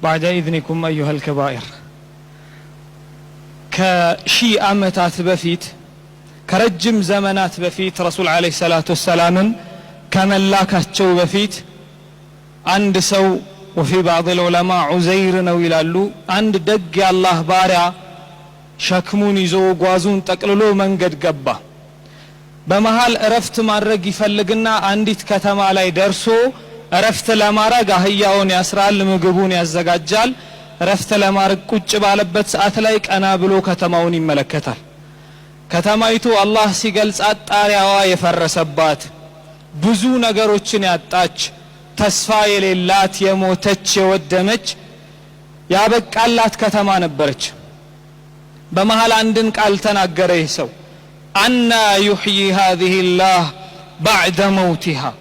بعد إذنكم أيها الكبائر كشي أمتات بفيت كرجم زمنات بفيت رسول عليه الصلاة والسلام كمن لاكاتشو بفيت عند سو وفي بعض العلماء عزير نويلالو عند دق الله بارع شكمون يزو غوازون تقللو منقد قبا بمحال رفت مارق يفلقنا عندت كتما لاي درسو رفت لمارق هياون يسرال مقبون يزقاجال رفت لمارق كوچ بالبت ساعت لايك انا بلو كتماون يملكتال ከተማይቱ አላህ ሲገልጻት ጣሪያዋ የፈረሰባት ብዙ ነገሮችን ያጣች ተስፋ የሌላት የሞተች የወደመች ያበቃላት ከተማ ነበረች በመሃል አንድን ቃል ተናገረ ይሰው አና يحيي هذه الله بعد موتها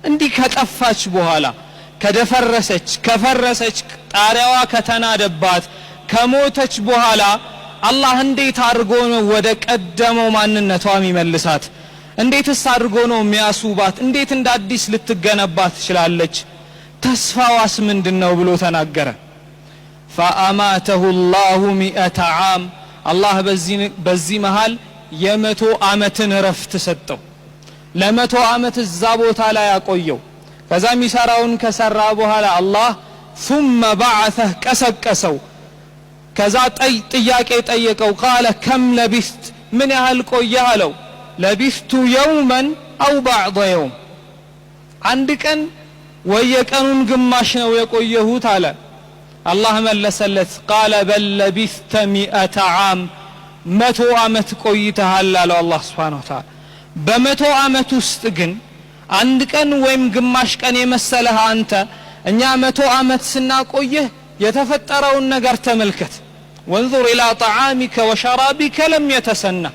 እንዲህ ከጠፋች በኋላ ከፈረሰች ጣሪያዋ ከተናደባት ከሞተች በኋላ አላህ እንዴት አድርጎ ነው ወደ ቀደመው ማንነቷ የሚመልሳት እንዴትስ አድርጎ ነው የሚያሱባት እንዴት እንደ አዲስ ልትገነባት ትችላለች ተስፋዋስ ምንድነው ብሎ ተናገረ فأماته الله 100 عام الله በዚህ መሃል የ100 ዓመትን ረፍት ሰጠው ለ100 ዓመት እዛ ቦታ ላይ ያቆየው ከዛ ሚሰራውን ከሰራ በኋላ አላህ ثم بعثه ቀሰቀሰው ከዛ ጥያቄ ጠየቀው قال كم لبثت من ያህል ቆየህ አለው لبثت يوما او بعض يوم አንድ ቀን ወየቀኑን ግማሽ ነው የቆየሁት አለ አላህ መለሰለት قال بل لبثت 100 عام 100 ዓመት ቆይተሃል አለው አላህ Subhanahu Wa Ta'ala በ100 ዓመት ውስጥ ግን አንድ ቀን ወይም ግማሽ ቀን የመሰለህ አንተ እኛ 100 ዓመት ስናቆየህ የተፈጠረውን ነገር ተመልከት وانظر الى طعامك وشرابك لم يتسنى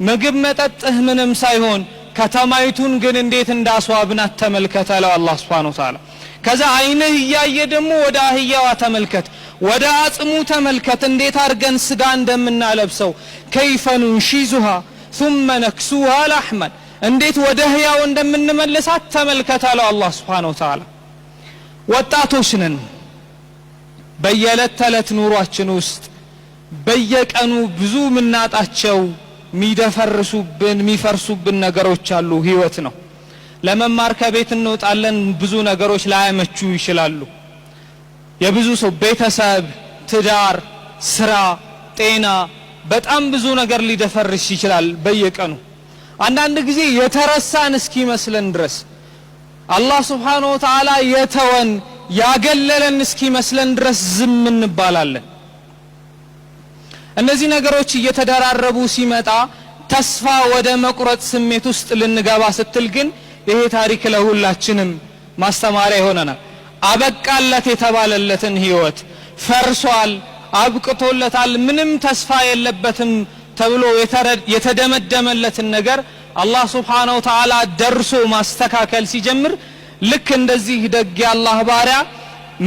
ምግብ መጠጥህ ምንም ሳይሆን ከተማይቱን ግን እንዴት እንዳስዋብናት ተመልከት አለው አላህ Subhanahu Wa Ta'ala ከዛ አይንህ ያየ ደሞ ወደ አህያዋ ተመልከት ወደ አጽሙ ተመልከት እንዴት አርገን ስጋ እንደምናለብሰው كيف ننشزها ثم نكسوها لحما እንዴት ወደ ህያው እንደምንመልሳት ተመልከት አለው አላህ Subhanahu Wa Ta'ala ወጣቶች ነን በየለት ተለት ኑሯችን ውስጥ በየቀኑ ብዙ ምናጣቸው ሚደፈርሱብን ሚፈርሱብን ነገሮች አሉ ህይወት ነው ለመማር ከቤት እንወጣለን ብዙ ነገሮች ላይመቹ ይችላሉ የብዙ ሰው ቤተሰብ ትዳር ስራ ጤና በጣም ብዙ ነገር ሊደፈርስ ይችላል በየቀኑ አንዳንድ ጊዜ የተረሳን እስኪመስለን ድረስ አላህ Subhanahu Wa Ta'ala የተወን ያገለለን እስኪመስለን ድረስ ዝም እንባላለን እነዚህ ነገሮች እየተደራረቡ ሲመጣ ተስፋ ወደ መቁረጥ ስሜት ውስጥ ልንገባ ስትል ግን ይሄ ታሪክ ለሁላችንም ማስተማሪያ ይሆነናል አበቃለት የተባለለትን ህይወት ፈርሷል አብቅቶለታል ምንም ተስፋ የለበትም ተብሎ የተደመደመለትን ነገር አላህ Subhanahu Wa Ta'ala ደርሶ ማስተካከል ሲጀምር ልክ እንደዚህ ደግ ያላህ ባሪያ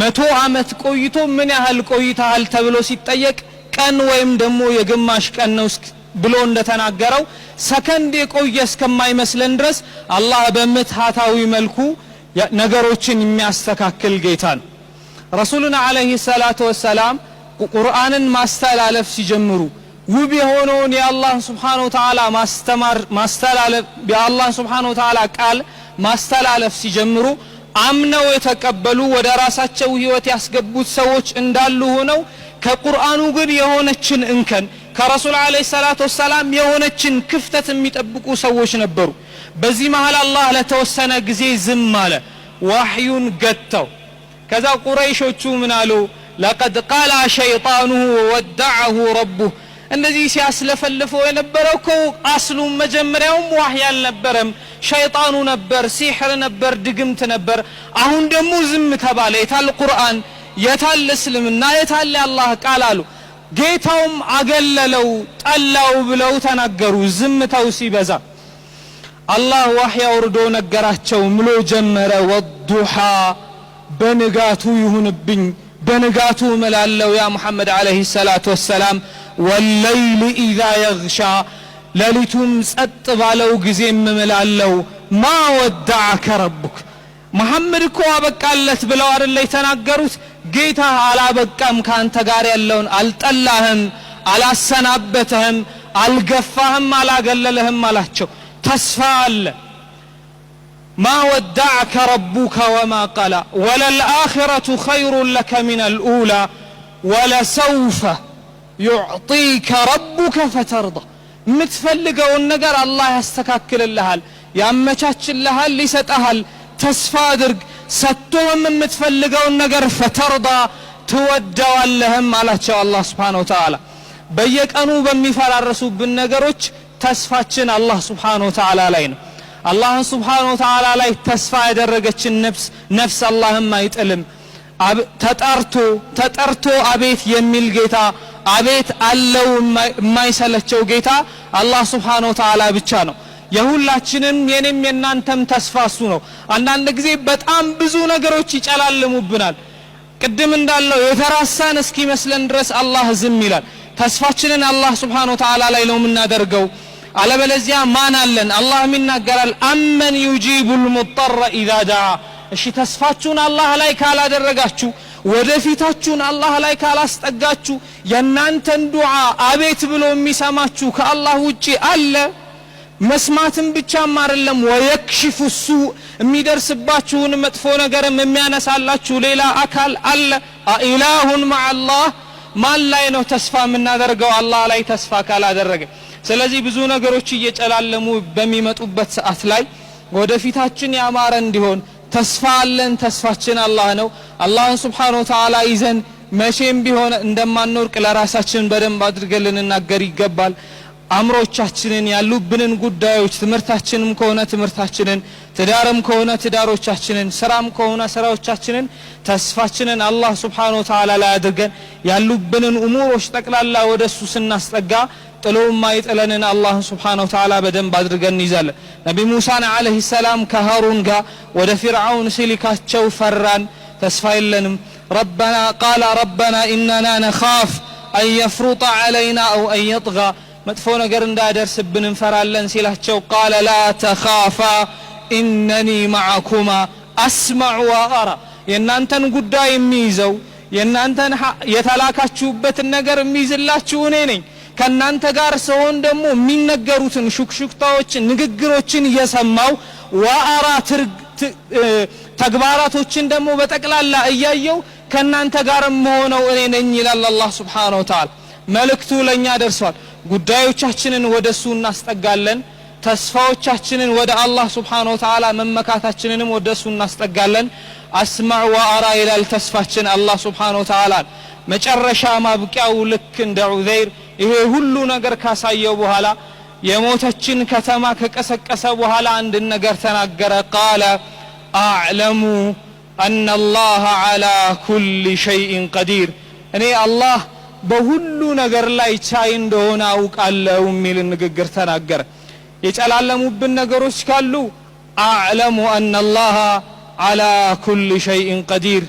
100 ዓመት ቆይቶ ምን ያህል ቆይታል ተብሎ ሲጠየቅ ቀን ወይም ደሞ የግማሽ ቀን ነው ብሎ እንደተናገረው ሰከንድ የቆየ እስከማይመስለን ድረስ አላህ በመትሃታዊ መልኩ ነገሮችን የሚያስተካክል ጌታ ነው ረሱሉና አለይሂ ሰላቱ ወሰላም ቁርአንን ማስተላለፍ ሲጀምሩ ውብ የሆነውን የአላህ Subhanahu Wa Ta'ala ማስተላለፍ የአላህ Subhanahu Wa Ta'ala ቃል ማስተላለፍ ሲጀምሩ አምነው የተቀበሉ ወደ ራሳቸው ህይወት ያስገቡት ሰዎች እንዳሉ ሆነው ከቁርአኑ ግን የሆነችን እንከን ከረሱል አለይሂ ሰላቱ ወሰላም የሆነችን ክፍተት የሚጠብቁ ሰዎች ነበሩ በዚህ መሃል አላህ ለተወሰነ ጊዜ ዝም አለ ወህዩን ገተው ከዛ ቁረይሾቹ ምን አሉ لقد قال شيطانه وودعه ربه እንደዚህ ሲያስለፈልፈው የነበረው አስሉ መጀመሪያውም ወህይ አልነበረም ሸይጣኑ ነበር ሲህር ነበር ድግምት ነበር አሁን ደግሞ ዝም ተባለ የታል ቁርአን የታል እስልምና የታል አላህ ቃል አሉ ጌታውም አገለለው ጠላው ብለው ተናገሩ ዝምታው ሲበዛ አላህ ወህይ አውርዶ ነገራቸው ምሎ ጀመረ ወዱሃ በንጋቱ ይሁንብኝ በንጋቱ መላለው ያ መሐመድ አለይሂ ሰላቱ ወሰላም والليل اذا يغشى ለሊቱም ጸጥ ባለው ጊዜ መመላለው ما ودعك ربك መሐመድ እኮ አበቃለት ብለው አይደል የተናገሩት ጌታ አላበቃም ካንተ ጋር ያለውን አልጠላህም አላሰናበተህም አልገፋህም አላገለለህም አላቸው ተስፋ አለ ما ودعك ربك وما قلى وللآخرة خير لك من الأولى ولسوف يعطيك ربك فترضى متفلقون نقر الله يستكاكل اللهال يامچاچ اللهال ليسطهال تسفى درق ستوهم متفلقون نقر فترضى تودوالهم على الله سبحانه وتعالى በየቀኑ በሚፈራረሱብን ነገሮች ተስፋችን አላህ Subhanahu Wa Ta'ala ላይ ነው አላህ Subhanahu Wa Ta'ala ላይ ተስፋ ያደረገችን ነፍስ አላህም አይጥልም ተጠርቶ አቤት የሚል ጌታ አቤት አለው የማይሰለቸው ጌታ አላህ Subhanahu Wa Ta'ala ብቻ ነው የሁላችንም የኔም የናንተም ተስፋ እሱ ነው አንዳንድ ጊዜ በጣም ብዙ ነገሮች ይጨላልሙብናል ቅድም እንዳለው የተራሳን እስኪመስለን ድረስ አላህ ዝም ይላል ተስፋችንን አላህ Subhanahu Wa Ta'ala ላይ ነው የምናደርገው አለበለዚያ ማን አለን አላህ ይናገራል አመን يجيبul ሙጠረ اذا دعا እሺ ተስፋችሁን አላህ ላይ ካላደረጋችሁ ወደፊታችሁን አላህ ላይ ካላስጠጋችሁ የናንተን ዱዓ አቤት ብሎ የሚሰማችሁ ከአላህ ውጪ አለ መስማትም ብቻም አይደለም ወይክሽፉ السوء የሚደርስባችሁን መጥፎ ነገርም የሚያነሳላችሁ ሌላ አካል አለ ኢላሁን مع الله ማን ላይ ነው ተስፋ የምናደርገው አላህ ላይ ተስፋ ካላደረገ ስለዚህ ብዙ ነገሮች እየጨላለሙ በሚመጡበት ሰዓት ላይ ወደፊታችን ያማረ እንዲሆን ተስፋ አለን ተስፋችን አላህ ነው አላህን Subhanahu Wa Ta'ala ይዘን መቼም ቢሆን እንደማንወርቅ ለራሳችን በደንብ አድርገን ልንናገር ይገባል አምሮቻችንን ያሉብንን ጉዳዮች ትምርታችንም ከሆነ ትምርታችንን ትዳርም ከሆነ ትዳሮቻችንን ስራም ከሆነ ስራዎቻችንን ተስፋችንን አላህ Subhanahu Wa Ta'ala ላይ አድርገን ያሉብንን ኡሙሮች ጠቅላላ ወደሱ ስናስጠጋ ጥሎም ማይጥለንን አላህ Subhanahu Wa Ta'ala በደንብ አድርገን ይዛለን ነቢ ሙሳን አለይሂ ሰላም ከሃሩን ጋር ወደ ፊርዓውን ሲልካቸው ፈራን ተስፋ የለንም قال ربنا إننا نخاف أن يفرط علينا أو أن يطغى መጥፎ ነገር እንዳደርስብን እንፈራለን ሲላቸው قال لا تخافا إنني معكما أسمع وأرى የናንተን ጉዳይ የሚይዘው የናንተን የተላካችሁበት ነገር የሚይዝላችሁ እኔ ነኝ ከናንተ ጋር ሰውን ደግሞ የሚነገሩትን ሹክሹክታዎችን ንግግሮችን እየሰማው ወአራ ተግባራቶችን ደግሞ በጠቅላላ እያየው ከናንተ ጋር መሆነው እኔ ነኝ ይላል አላህ Subhanahu Wa Ta'ala መልእክቱ ለኛ ደርሷል ጉዳዮቻችንን ወደሱ እናስጠጋለን ተስፋዎቻችንን ወደ አላህ Subhanahu Wa Ta'ala መመካታችንንም ወደሱ እናስጠጋለን አስማዕ ወአራ ይላል ተስፋችን አላህ Subhanahu Wa Ta'ala መጨረሻ ማብቂያው ልክ እንደ ዑዘይር ይሄ ሁሉ ነገር ካሳየው በኋላ የሞተችን ከተማ ከቀሰቀሰ በኋላ አንድ ነገር ተናገረ قال اعلم ان الله على كل شيء قدير እኔ አላህ በሁሉ ነገር ላይ ቻይ እንደሆነ አውቃለሁ የሚል ንግግር ተናገረ የጨላለሙብን ነገሮች ካሉ اعلم ان الله على كل شيء قدير